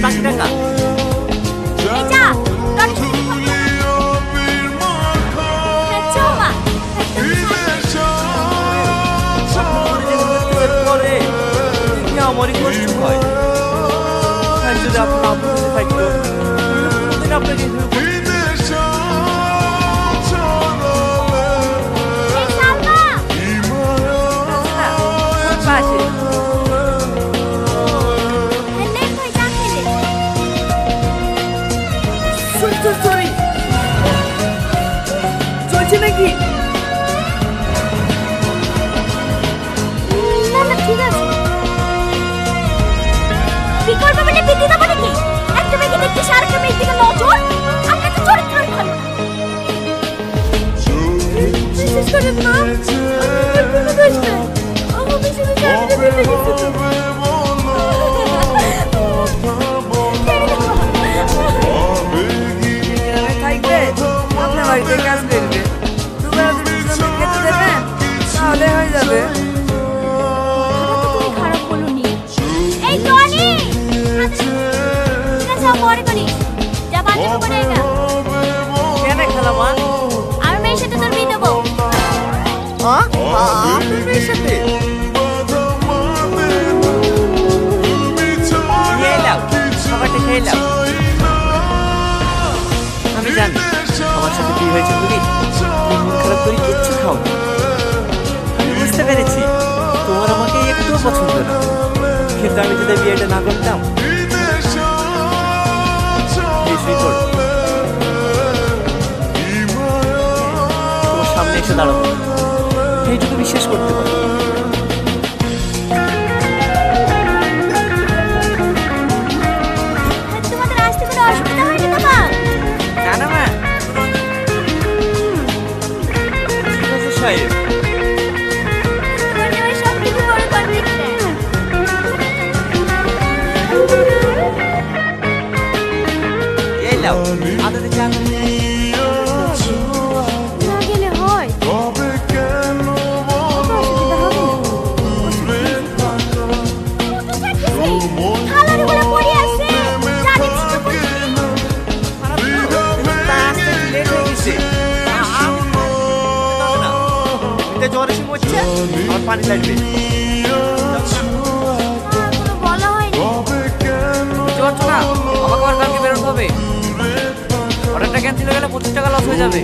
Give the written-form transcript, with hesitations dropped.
বাকি টাকা এই যা গাড়ি চলে চমা পরে আমারই কষ্ট হয় আর যদি আপনার আব্বু যদি থাকতো কোনদিন আপনাকে সরি চলছে নাকি না না ঠিক আছে বিকল্প মানে বিধি দেবো নাকি একটা মেয়েকে দেখতে সারকে মেয়ের দিকে নজর আপনার তো চরিত্রই ভালো বিশেষ করে মা কোনো দোষ নেই আমি শুধু জানতে পেরে গেছি বাড়িতে কাজ করবে দুবার দুজন খেতে দেবেন তাহলে হয়ে যাবে তুমি খারাপ বলুনি এই টনি ঠিক আছে পরে করিস যা বাজে করে না কেন খালামা আমি মেয়ের সাথে তোর বিয়ে দেবো হ্যাঁ আপনার মেয়ের সাথে খেয়ে নাও খাবারটা খেয়ে নাও আমি জানি আমার সাথে বিয়ে হয়েছে তুমি মন খারাপ করে কিচ্ছু খাও আমি বুঝতে পেরেছি তোমার আমাকে একটুও পছন্দ না কিন্তু আমি যদি বিয়েটা না করতাম কিছুই করো তোমার সামনে এসে দাঁড়াবো এইটুকু বিশ্বাস করতে পারো তোমাদের আসতে কোনো অসুবিধা হয়নি তো মা না না মা ঠিক আছে সাহেব মানে ওই সব থেকে বড় কনফ্লিক্ট এই লাও আদাতে চা করে না গেলে হয় খালারে বলে পড়ে আছে জানি লেট হয়ে গেছে জ্বর এসে মরছে আমার পানি লাগবে কোনো বলা হয়নি বুঝতে পারছো না আমাকে আবার কালকে বেরোতে হবে অর্ডারটা ক্যান্সেল হয়ে গেলে 25 টাকা লস হয়ে যাবে